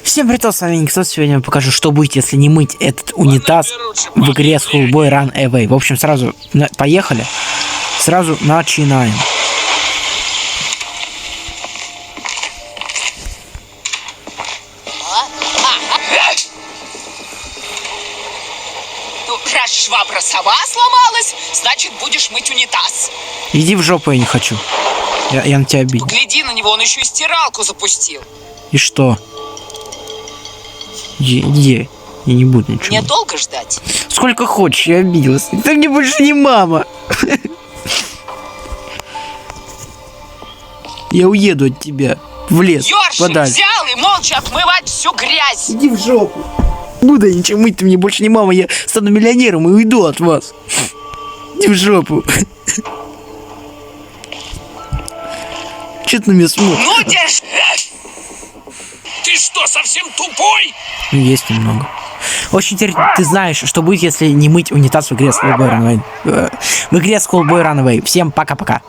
Всем привет, с вами Никто. Сегодня я покажу, что будет, если не мыть этот унитаз в игре Schoolboy Run Away. В общем, сразу поехали. Сразу начинаем. Ну, раз швабра сова сломалась, значит, будешь мыть унитаз. Иди в жопу, я не хочу. Я на тебя обидел. Гляди на него, он еще и стиралку запустил. И что? Иди. Я не буду ничего. Мне долго ждать? Сколько хочешь, я обиделась. Ты мне больше не мама. Я уеду от тебя в лес. Ёршик подальше. взял и молча отмывать всю грязь. Иди в жопу. Буду я ничего мыть, ты мне больше не мама. Я стану миллионером и уйду от вас. Иди в жопу. Че ты на меня смотришь? Ну, держи. Ты что, совсем тупой? Есть немного. Очень теперь ты знаешь, что будет, если не мыть унитаз в игре Schoolboy Run Away. В игре Schoolboy Run Away. Всем пока-пока.